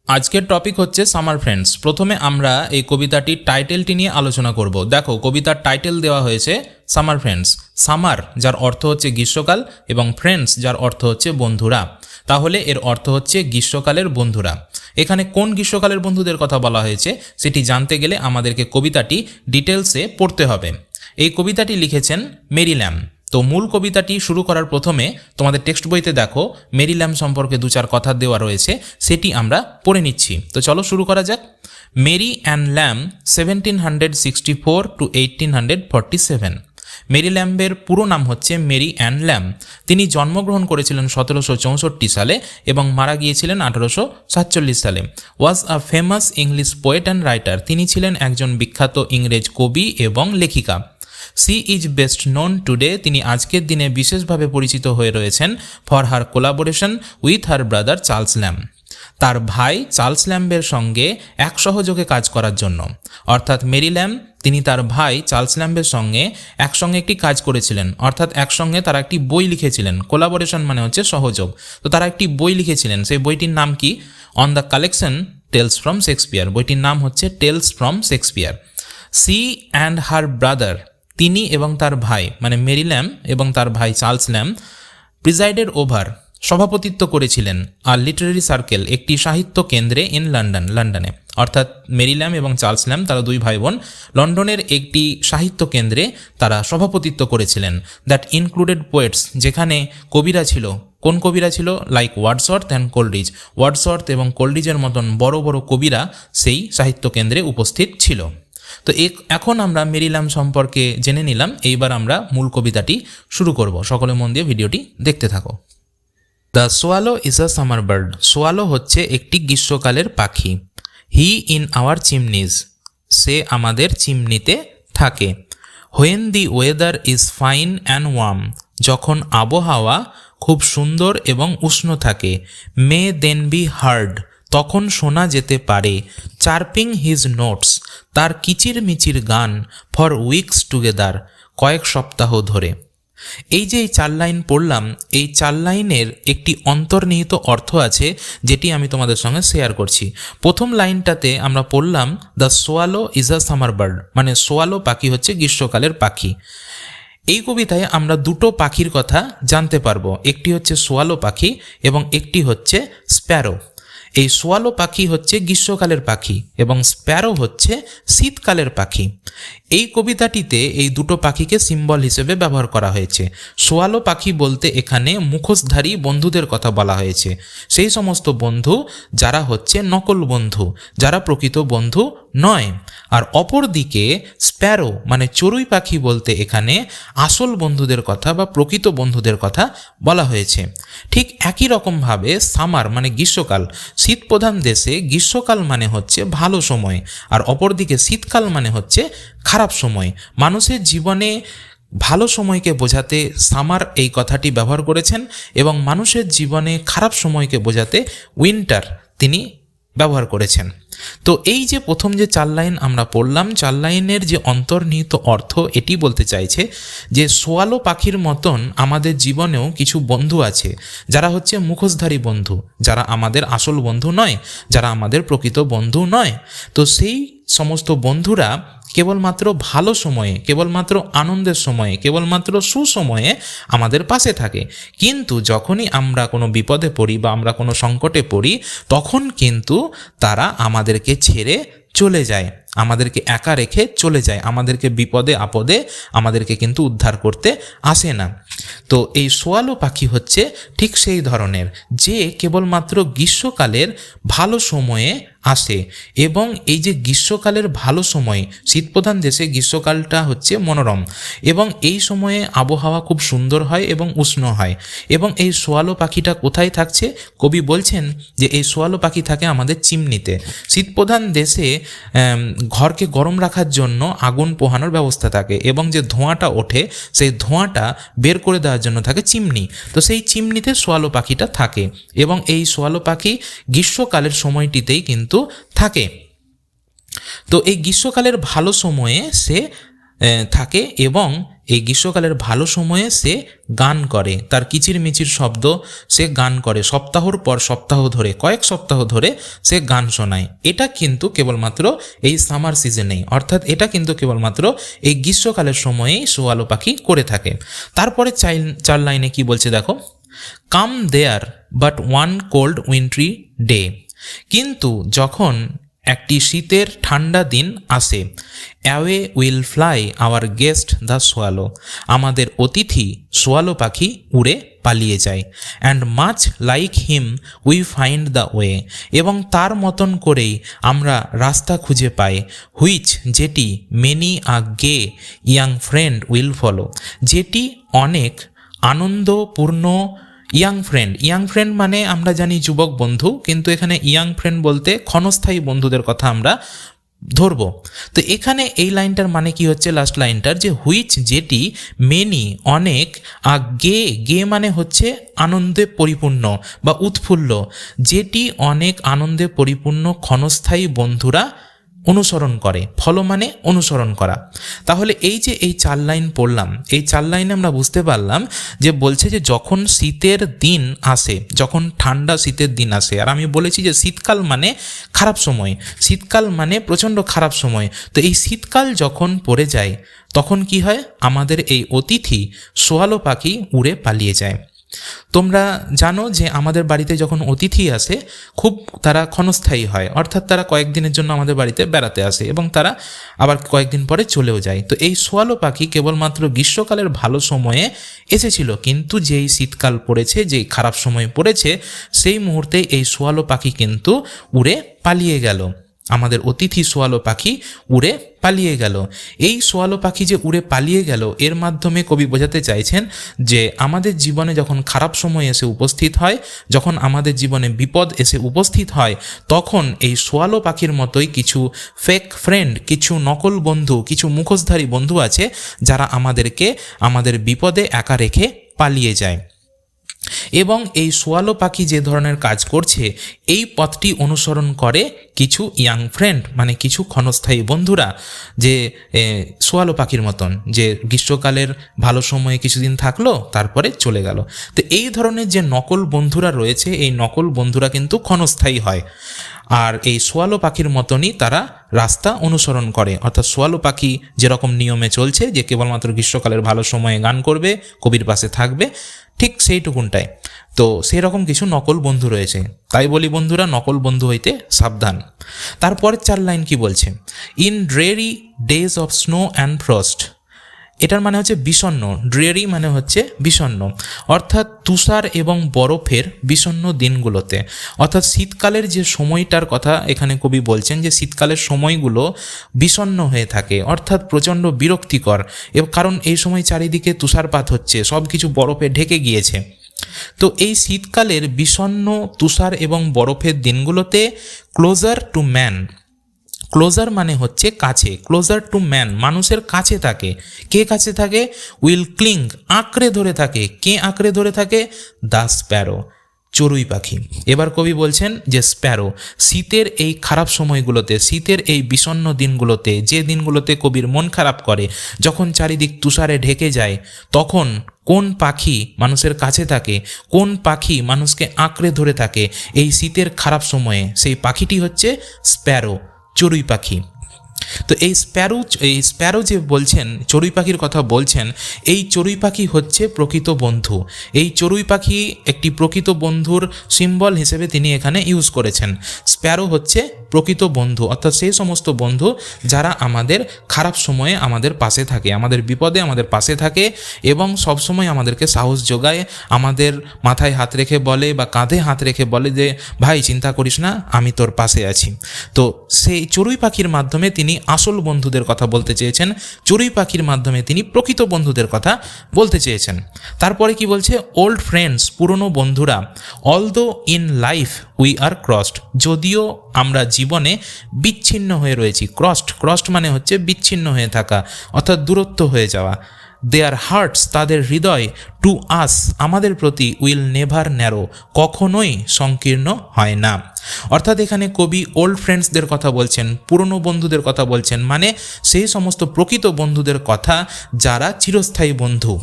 আজকের টপিক হচ্ছে summer friends. প্রথমে আমরা এই কবিতাটির টাইটেলটি নিয়ে আলোচনা করব। দেখো, কবিতার টাইটেল দেওয়া হয়েছে সামার ফ্রেন্ডস। সামার যার অর্থ হচ্ছে গ্রীষ্মকাল এবং ফ্রেন্ডস যার অর্থ হচ্ছে বন্ধুরা। তাহলে এর অর্থ হচ্ছে গ্রীষ্মকালের বন্ধুরা। এখানে কোন গ্রীষ্মকালের বন্ধুদের কথা বলা হয়েছে সেটি জানতে গেলে আমাদেরকে কবিতাটি ডিটেলসে পড়তে হবে। এই কবিতাটি লিখেছেন মেরি ল্যাম। তো মূল কবিতাটি শুরু করার প্রথমে তোমাদের টেক্সট বইতে দেখো মেরি ল্যাম সম্পর্কে দু চার কথা দেওয়া রয়েছে, সেটি আমরা পড়ে নিচ্ছি। তো চলো শুরু করা যাক। Mary and Lamb 1764 to 1847। Mary ল্যাম্বের পুরো নাম হচ্ছে মেরি অ্যান ল্যাম। তিনি জন্মগ্রহণ করেছিলেন 1764 সালে এবং মারা গিয়েছিলেন 1847 সালে। Was a famous English poet and writer. তিনি ছিলেন একজন বিখ্যাত ইংরেজ কবি এবং লেখিকা। She is best known today. তিনি আজকের দিনে বিশেষভাবে পরিচিত হয়ে রয়েছেন for her collaboration with her brother Charles Lamb, তার ভাই চার্লস ল্যাম্বের সঙ্গে এক সহযোগে কাজ করার জন্য। অর্থাৎ মেরি ল্যাম তিনি তার ভাই চার্লস ল্যাম্বের সঙ্গে একসঙ্গে একটি কাজ করেছিলেন, অর্থাৎ একসঙ্গে তারা একটি বই লিখেছিলেন। কোলাবোরেশন মানে হচ্ছে সহযোগ। তো তারা একটি বই লিখেছিলেন, সেই বইটির নাম কি? On the collection tales from Shakespeare. বইটির নাম হচ্ছে tales from Shakespeare. She and her brother, তিনি এবং তার ভাই মানে মেরি ল্যাম এবং তার ভাই চার্লস ল্যাম প্রিজাইডেড ওভার, সভাপতিত্ব করেছিলেন আর লিটারেরি সার্কেল, একটি সাহিত্য কেন্দ্রে ইন লন্ডনে। অর্থাৎ মেরি ল্যাম এবং চার্লস ল্যাম তারা দুই ভাই বোন লন্ডনের একটি সাহিত্য কেন্দ্রে তারা সভাপতিত্ব করেছিলেন। দ্যাট ইনক্লুডেড পোয়েটস, যেখানে কবিরা ছিল। কোন কবিরা ছিল? Like Wordsworth and Coleridge. Wordsworth এবং কোলরিজের মতন বড় বড় কবিরা সেই সাহিত্য কেন্দ্রে উপস্থিত ছিল। তো এখন আমরা মেরি ল্যাম সম্পর্কে জেনে নিলাম। এইবার আমরা মূল কবিতাটি শুরু করব। সকলে মন দিয়ে ভিডিওটি দেখতে থাকো। The swallow is a summer bird. Swallow হচ্ছে একটি গ্রীষ্মকালের পাখি। হি ইন আওয়ার চিমনিজ, সে আমাদের চিমনিতে থাকে। When the weather is fine and worm, যখন আবহাওয়া খুব সুন্দর এবং উষ্ণ থাকে। মে দেন বি হার্ড, তখন শোনা যেতে পারে। চার্পিং হিজ নোটস, তার কিচিরমিচির গান। ফর উইকস টুগেদার, কয়েক সপ্তাহ ধরে। এই যে এই 4 লাইন পড়লাম, এই 4 লাইনের একটি অন্তর্নিহিত অর্থ আছে যেটি আমি তোমাদের সঙ্গে শেয়ার করছি। প্রথম লাইনটাতে আমরা পড়লাম the swallow is a summer bird, মানে সোয়ালো পাখি হচ্ছে গ্রীষ্মকালের পাখি। এই কবিতায় আমরা দুটো পাখির কথা জানতে পারবো, একটি হচ্ছে সোয়ালো পাখি এবং একটি হচ্ছে স্প্যারো। এই সোয়ালো পাখি হচ্ছে গ্রীষ্মকালের পাখি এবং স্প্যারো হচ্ছে শীতকালের পাখি। এই কবিতাটিতে এই দুটো পাখিকে সিম্বল হিসেবে ব্যবহার করা হয়েছে। সোয়ালো পাখি বলতে এখানে মুখোশধারী বন্ধুদের কথা বলা হয়েছে, সেই সমস্ত বন্ধু যারা হচ্ছে নকল বন্ধু, যারা প্রকৃত বন্ধু নয়। আর অপরদিকে স্প্যারো মানে চড়ুই পাখি বলতে এখানে আসল বন্ধুদের কথা বা প্রকৃত বন্ধুদের কথা বলা হয়েছে। ঠিক একই রকমভাবে সামার মানে গ্রীষ্মকাল, শীতপ্রধান দেশে গ্রীষ্মকাল মানে হচ্ছে ভালো সময়, আর অপরদিকে শীতকাল মানে হচ্ছে খারাপ সময়। মানুষের জীবনে ভালো সময়কে বোঝাতে সামার এই কথাটি ব্যবহার করেছেন এবং মানুষের জীবনে খারাপ সময়কে বোঝাতে উইন্টার তিনি ব্যবহার করেছেন। তো এই যে প্রথম যে 4 লাইন আমরা পড়লাম, 4 লাইনের যে অন্তর্নিহিত অর্থ এটি বলতে চাইছে যে সোয়ালো পাখির মতন আমাদের জীবনেও কিছু বন্ধু আছে যারা হচ্ছে মুখোশধারী বন্ধু, যারা আমাদের আসল বন্ধু নয়, যারা আমাদের প্রকৃত বন্ধু নয়। তো সেই সমস্ত বন্ধুরা কেবলমাত্র ভালো সময়ে, কেবলমাত্র আনন্দের সময়ে, কেবলমাত্র সুসময়ে আমাদের পাশে থাকে। কিন্তু যখনই আমরা কোনো বিপদে পড়ি বা আমরা কোনো সংকটে পড়ি, তখন কিন্তু তারা আমাদেরকে ছেড়ে চলে যায়, আমাদেরকে একা রেখে চলে যায়, আমাদেরকে বিপদে আপদে আমাদেরকে কিন্তু উদ্ধার করতে আসে না। তো এই সোয়ালো পাখি হচ্ছে ঠিক সেই ধরনের, যে কেবলমাত্র গ্রীষ্মকালের ভালো সময়ে আসে। এবং এই যে গ্রীষ্মকালের ভালো সময়, শীতপ্রধান দেশে গ্রীষ্মকালটা হচ্ছে মনোরম এবং এই সময়ে আবহাওয়া খুব সুন্দর হয় এবং উষ্ণ হয়। এবং এই সোয়ালো পাখিটা কোথায় থাকছে? কবি বলছেন যে এই সোয়ালো পাখি থাকে আমাদের চিমনিতে। শীতপ্রধান দেশে ঘরকে গরম রাখার জন্য আগুন পোহানোর ব্যবস্থা থাকে এবং যে ধোঁয়াটা ওঠে সেই ধোঁয়াটা বের করে দেওয়ার জন্য থাকে চিমনি। তো সেই চিমনিতে সোয়ালো পাখিটা থাকে এবং এই সোয়ালো পাখি গ্রীষ্মকালের সময়টিতেই কিন্তু থাকে। তো এই গ্রীষ্মকালের ভালো সময়ে সে থাকে এবং এই গ্রীষ্মকালের ভালো সময়ে সে গান করে, তার কিচিরমিচির শব্দ সে গান করে, সপ্তাহর পর সপ্তাহ ধরে, কয়েক সপ্তাহ ধরে সে গান শোনায়। এটা কিন্তু কেবলমাত্র এই সামার সিজনেই, অর্থাৎ এটা কিন্তু কেবলমাত্র এই গ্রীষ্মকালের সময়েই সোয়ালো পাখি করে থাকে। তারপরে 4 লাইনে কি বলছে দেখো, come there but one cold wintry day, কিন্তু যখন একটি শীতের ঠান্ডা দিন আসে, away will fly our guest the swallow, আমাদের অতিথি সোয়ালো পাখি উড়ে পালিয়ে যায়। And much like him we find the way, এবং তার মতন করেই আমরা রাস্তা খুঁজে পাই। হুইচ, যেটি many a gay young friend will follow, যেটি অনেক আনন্দপূর্ণ ইয়াং ফ্রেন্ড মানে আমরা জানি যুবক বন্ধু, কিন্তু এখানে ইয়াং ফ্রেন্ড বলতে ক্ষণস্থায়ী বন্ধুদের কথা আমরা ধরব। তো এখানে এই লাইনটার মানে কি হচ্ছে, লাস্ট লাইনটার, যে হুইচ যেটি, মেনি অনেক, আর গে মানে হচ্ছে আনন্দে পরিপূর্ণ বা উৎফুল্ল, যেটি অনেক আনন্দে পরিপূর্ণ ক্ষণস্থায়ী বন্ধুরা অনুসরণ করে। ফলো মানে অনুসরণ করা। তাহলে এই যে এই 4 লাইন পড়লাম, এই 4 লাইনে আমরা বুঝতে পারলাম যে বলছে যে যখন শীতের দিন আসে, যখন ঠান্ডা শীতের দিন আসে, আর আমি বলেছি যে শীতকাল মানে খারাপ সময়, শীতকাল মানে প্রচণ্ড খারাপ সময়। তো এই শীতকাল যখন পড়ে যায় তখন কি হয়, আমাদের এই অতিথি সোয়ালো পাখি উড়ে পালিয়ে যায়। তোমরা জানো যে আমাদের বাড়িতে যখন অতিথি আসে খুব তারা ক্ষণস্থায়ী হয়, অর্থাৎ তারা কয়েকদিনের জন্য আমাদের বাড়িতে বেড়াতে আসে এবং তারা আবার কয়েকদিন পরে চলেও যায়। তো এই সোয়ালো পাখি কেবলমাত্র গ্রীষ্মকালের ভালো সময়ে এসেছিল, কিন্তু যেই শীতকাল পড়েছে, যেই খারাপ সময় পড়েছে, সেই মুহূর্তে এই সোয়ালো পাখি কিন্তু উড়ে পালিয়ে গেল। আমাদের অতিথি সোয়ালো পাখি উড়ে পালিয়ে গেল। এই সোয়ালো পাখি যে উড়ে পালিয়ে গেল, এর মাধ্যমে কবি বোঝাতে চাইছেন যে আমাদের জীবনে যখন খারাপ সময় এসে উপস্থিত হয়, যখন আমাদের জীবনে বিপদ এসে উপস্থিত হয়, তখন এই সোয়ালো পাখির মতোই কিছু ফেক ফ্রেন্ড, কিছু নকল বন্ধু, কিছু মুখোশধারী বন্ধু আছে যারা আমাদেরকে আমাদের বিপদে একা রেখে পালিয়ে যায়। এবং এই সোয়ালো পাখি যে ধরনের কাজ করছে, এই পথটি অনুসরণ করে কিছু ইয়াং ফ্রেন্ড মানে কিছু ক্ষণস্থায়ী বন্ধুরা, যে সোয়ালো পাখির মতন, যে গ্রীষ্মকালের ভালো সময়ে কিছুদিন থাকলো তারপরে চলে গেল। তো এই ধরনের যে নকল বন্ধুরা রয়েছে, এই নকল বন্ধুরা কিন্তু ক্ষণস্থায়ী হয়, আর এই সোয়ালো পাখির মতনই তারা রাস্তা অনুসরণ করে। অর্থাৎ সোয়ালো পাখি যেরকম নিয়মে চলছে যে কেবলমাত্র গ্রীষ্মকালের ভালো সময়ে গান করবে, কবির পাশে থাকবে, ঠিক সেইটুকুনটাই। তো সেই রকম কিছু নকল বন্ধু রয়েছে, তাই বলি বন্ধুরা নকল বন্ধু হইতে সাবধান। তারপরের 4 লাইন কি বলছে, in dreary days of snow and frost, এটার মানে হচ্ছে বিষণ্ণ। ড্রেরি মানে হচ্ছে বিষণ্ণ, অর্থাৎ তুষার এবং বরফের বিষণ্ণ দিনগুলোতে, অর্থাৎ শীতকালের যে সময়টার কথা এখানে কবি বলছেন যে শীতকালের সময়গুলো বিষণ্ণ হয়ে থাকে, অর্থাৎ প্রচণ্ড বিরক্তিকর, এবং কারণ এই সময় চারিদিকে তুষারপাত হচ্ছে, সব কিছু বরফে ঢেকে গিয়েছে। তো এই শীতকালের বিষণ্ণ তুষার এবং বরফের দিনগুলোতে ক্লোজার টু ম্যান, ক্লোজার মানে হচ্ছে কাছে, ক্লোজার টু ম্যান মানুষের কাছে থাকে। কে কাছে থাকে, উইল ক্লিং আঁকড়ে ধরে থাকে। কে আঁকড়ে ধরে থাকে, দ্য স্প্যারো চড়ুই পাখি। এবার কবি বলছেন যে স্প্যারো শীতের এই খারাপ সময়গুলোতে, শীতের এই বিষণ্ণ দিনগুলোতে, যে দিনগুলোতে কবির মন খারাপ করে, যখন চারিদিক তুষারে ঢেকে যায়, তখন কোন পাখি মানুষের কাছে থাকে, কোন পাখি মানুষকে আঁকড়ে ধরে থাকে এই শীতের খারাপ সময়ে, সেই পাখিটি হচ্ছে স্প্যারো চড়ুই পাখি। তো এই স্প্যারো যে বলছেন, চড়ুই পাখির কথা বলছেন, এই চড়ুই পাখি হচ্ছে প্রকৃত বন্ধু। এই চড়ুই পাখি একটি প্রকৃত বন্ধুর সিম্বল হিসেবে তিনি এখানে ইউজ করেছেন। স্প্যারো হচ্ছে প্রকৃত বন্ধু, অর্থাৎ সেই সমস্ত বন্ধু যারা আমাদের খারাপ সময়ে আমাদের পাশে থাকে, আমাদের বিপদে আমাদের পাশে থাকে এবং সবসময় আমাদেরকে সাহস যোগায়, আমাদের মাথায় হাত রেখে বলে বা কাঁধে হাত রেখে বলে যে ভাই চিন্তা করিস না, আমি তোর পাশে আছি। তো সেই চড়ুই পাখির মাধ্যমে তিনি আসল বন্ধুদের কথা বলতে চেয়েছেন, চড়ুই পাখির মাধ্যমে তিনি প্রকৃত বন্ধুদের কথা বলতে চেয়েছেন। তারপরে কি বলছে, ওল্ড ফ্রেন্ডস পুরনো বন্ধুরা, although in life we are crossed, যদিও আমরা জীবনে বিচ্ছিন্ন হয়ে রয়েছি। ক্রসড মানে হচ্ছে বিচ্ছিন্ন হয়ে থাকা, অর্থাৎ দূরত্ব হয়ে যাওয়া। দেয়ার হার্টস তাদের হৃদয় টু আস আমাদের প্রতি উইল নেভার ন্যারো কখনোই সংকীর্ণ হয় না। অর্থাৎ এখানে কবি ওল্ড ফ্রেন্ডসদের কথা বলছেন, পুরনো বন্ধুদের কথা বলছেন, মানে সেই সমস্ত প্রকৃত বন্ধুদের কথা যারা চিরস্থায়ী বন্ধু।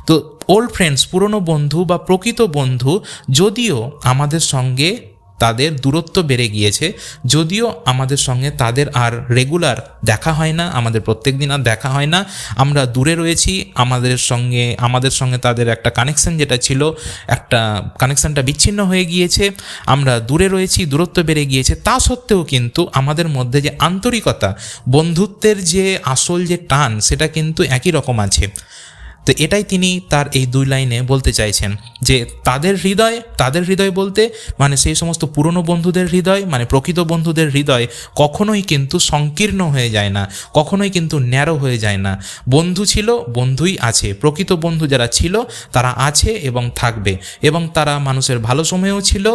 তো ওল্ড ফ্রেন্ডস পুরনো বন্ধু বা প্রকৃত বন্ধু যদিও আমাদের সঙ্গে তাদের দূরত্ব বেড়ে গিয়েছে, যদিও আমাদের সঙ্গে তাদের আর রেগুলার দেখা হয় না, আমাদের প্রত্যেক দিন আর দেখা হয় না, আমরা দূরে রয়েছি, আমাদের সঙ্গে তাদের একটা কানেকশন যেটা ছিল, একটা কানেকশনটা বিচ্ছিন্ন হয়ে গিয়েছে, আমরা দূরে রয়েছি, দূরত্ব বেড়ে গিয়েছে, তা সত্ত্বেও কিন্তু আমাদের মধ্যে যে আন্তরিকতা, বন্ধুত্বের যে আসল যে টান, সেটা কিন্তু একই রকম আছে। তো এটাই তিনি তার এই 2 লাইনে বলতে চাইছেন যে তাদের হৃদয় বলতে মানে সেই সমস্ত পুরনো বন্ধুদের হৃদয়, মানে প্রকৃত বন্ধুদের হৃদয় কখনোই কিন্তু সংকীর্ণ হয়ে যায় না, কখনোই কিন্তু ন্যারো হয়ে যায় না। বন্ধু ছিল, বন্ধুই আছে, প্রকৃত বন্ধু যারা ছিল তারা আছে এবং থাকবে, এবং তারা মানুষের ভালো সময়েও ছিল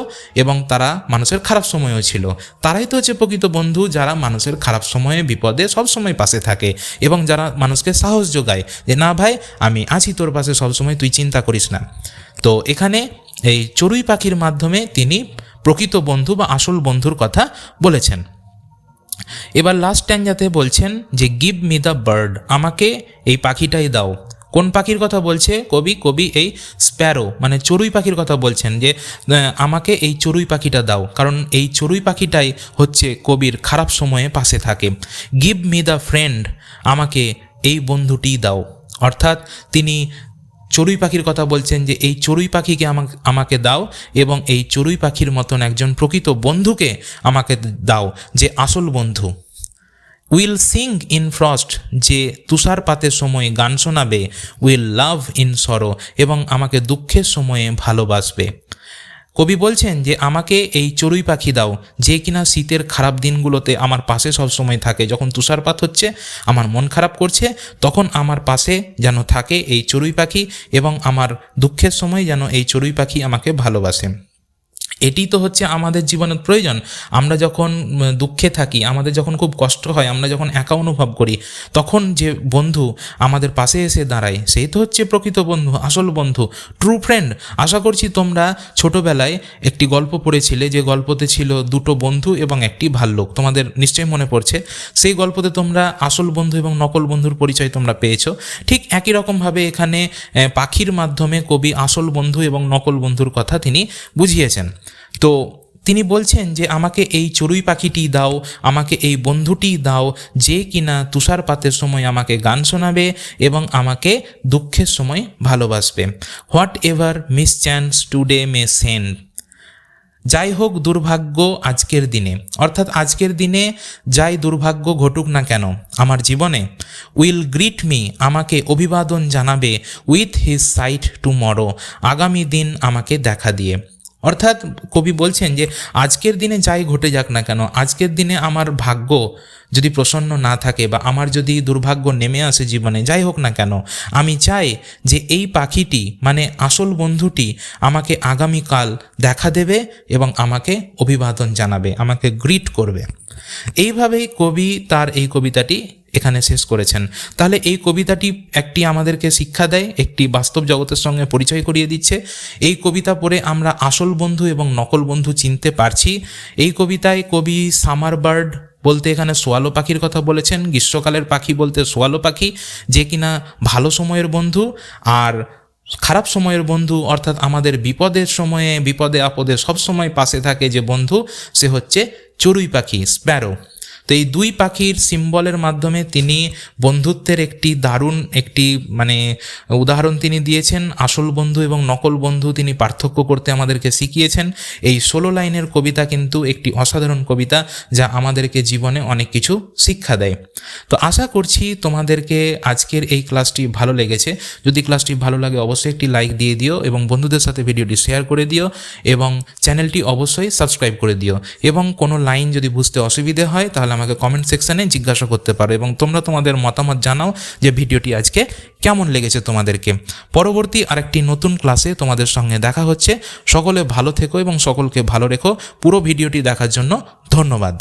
এবং তারা মানুষের খারাপ সময়েও ছিল। তারাই তো হচ্ছে প্রকৃত বন্ধু, যারা মানুষের খারাপ সময়ে বিপদে সবসময় পাশে থাকে এবং যারা মানুষকে সাহস যোগায় যে না ভাই আমি আছি তোর পাশে সবসময়, তুই চিন্তা করিস না। তো এখানে এই চড়ুই পাখির মাধ্যমে তিনি প্রকৃত বন্ধু বা আসল বন্ধুর কথা বলেছেন। এবার লাস্ট স্ট্যাঞ্জাতে বলছেন যে গিভ মি দ্য বার্ড, আমাকে এই পাখিটাই দাও। কোন পাখির কথা বলছে কবি এই স্প্যারো মানে চড়ুই পাখির কথা বলছেন যে আমাকে এই চড়ুই পাখিটা দাও, কারণ এই চড়ুই পাখিটাই হচ্ছে কবির খারাপ সময়ে পাশে থাকে। গিভ মি দ্য ফ্রেন্ড, আমাকে এই বন্ধুটি দাও। অর্থাৎ তিনি চড়ুই পাখির কথা বলছেন যে এই চড়ুই পাখিকে আমাকে দাও এবং এই চড়ুই পাখির মতন একজন প্রকৃত বন্ধুকে আমাকে দাও যে আসল বন্ধু। উইল সিং ইন ফ্রস্ট, যে তুষারপাতের সময় গান শোনাবে। উইল লাভ ইন সরো, এবং আমাকে দুঃখের সময়ে ভালোবাসবে। কবি বলছেন যে আমাকে এই চড়ুই পাখি দাও যে কিনা শীতের খারাপ দিনগুলোতে আমার পাশে সবসময় থাকে। যখন তুষারপাত হচ্ছে, আমার মন খারাপ করছে, তখন আমার পাশে যেন থাকে এই চড়ুই পাখি, এবং আমার দুঃখের সময় যেন এই চড়ুই পাখি আমাকে ভালোবাসে। এটি তো হচ্ছে আমাদের জীবনের প্রয়োজন। আমরা যখন দুঃখে থাকি, আমাদের যখন খুব কষ্ট হয়, আমরা যখন একা অনুভব করি, তখন যে বন্ধু আমাদের পাশে এসে দাঁড়ায়, সেই তো হচ্ছে প্রকৃত বন্ধু, আসল বন্ধু, ট্রু ফ্রেন্ড। আশা করছি তোমরা ছোটোবেলায় একটি গল্প পড়েছিলে, যে গল্পতে ছিল 2টো বন্ধু এবং একটি ভাল্লুক। তোমাদের নিশ্চয়ই মনে পড়ছে, সেই গল্পতে তোমরা আসল বন্ধু এবং নকল বন্ধুর পরিচয় তোমরা পেয়েছো। ঠিক একই রকমভাবে এখানে পাখির মাধ্যমে কবি আসল বন্ধু এবং নকল বন্ধুর কথা তিনি বুঝিয়েছেন। তো তিনি বলছেন যে আমাকে এই চড়ুই পাখিটি দাও, আমাকে এই বন্ধুটি দাও যে কিনা তুষারপাতের সময় আমাকে গান শোনাবে এবং আমাকে দুঃখের সময় ভালোবাসবে। What ever miss chance today May send, যাই হোক দুর্ভাগ্য আজকের দিনে, অর্থাৎ আজকের দিনে যাই দুর্ভাগ্য ঘটুক না কেন আমার জীবনে, উইল গ্রিট মি, আমাকে অভিবাদন জানাবে, উইথ হিজ সাইট টুমরো, আগামী দিন আমাকে দেখা দিয়ে। অর্থাৎ কবি বলছেন যে আজকের দিনে যাই ঘটে যাক না কেন, আজকের দিনে আমার ভাগ্য যদি প্রসন্ন না থাকে বা আমার যদি দুর্ভাগ্য নেমে আসে জীবনে, যাই হোক না কেন, আমি চাই যে এই পাখিটি মানে আসল বন্ধুটি আমাকে আগামীকাল দেখা দেবে এবং আমাকে অভিবাদন জানাবে, আমাকে গ্রিট করবে। এইভাবেই কবি তার এই কবিতাটি এখানে শেষ করেছেন। তাহলে এই কবিতাটি একটি আমাদেরকে শিক্ষা দেয়, একটি বাস্তব জগতের সঙ্গে পরিচয় করিয়ে দিচ্ছে। এই কবিতা পড়ে আমরা আসল বন্ধু এবং নকল বন্ধু চিনতে পারছি। এই কবিতায় কবি সামার বার্ড বলতে এখানে সোয়ালো পাখির কথা বলেছেন, গ্রীষ্মকালের পাখি বলতে সোয়ালো পাখি, যে কিনা ভালো সময়ের বন্ধু, আর খারাপ সময়ের বন্ধু অর্থাৎ আমাদের বিপদের সময়ে, বিপদে আপদে সবসময় পাশে থাকে যে বন্ধু, সে হচ্ছে চড়ুই পাখি, স্প্যারো। তো এই 2 পাখির সিম্বলের মাধ্যমে তিনি বন্ধুত্বের একটি দারুণ একটি উদাহরণ তিনি দিয়েছেন। আসল বন্ধু এবং নকল বন্ধু তিনি পার্থক্য করতে আমাদেরকে শিখিয়েছেন। এই 16 লাইনের কবিতা কিন্তু একটি অসাধারণ কবিতা, যা আমাদেরকে জীবনে অনেক কিছু শিক্ষা দেয়। তো আশা করছি তোমাদেরকে আজকের এই ক্লাসটি ভালো লেগেছে। যদি ক্লাসটি ভালো লাগে অবশ্যই একটি লাইক দিয়ে দিও এবং বন্ধুদের সাথে ভিডিওটি শেয়ার করে দিও এবং চ্যানেলটি অবশ্যই সাবস্ক্রাইব করে দিও। এবং কোনো লাইন যদি বুঝতে অসুবিধে হয় তাহলে আমাকে কমেন্ট সেকশানে জিজ্ঞাসা করতে পারো এবং তোমরা তোমাদের মতামত জানাও যে ভিডিওটি আজকে কেমন লেগেছে তোমাদেরকে। পরবর্তী আরেকটি নতুন ক্লাসে তোমাদের সঙ্গে দেখা হচ্ছে। সকলে ভালো থেকো এবং সকলকে ভালো রেখো। পুরো ভিডিওটি দেখার জন্য ধন্যবাদ।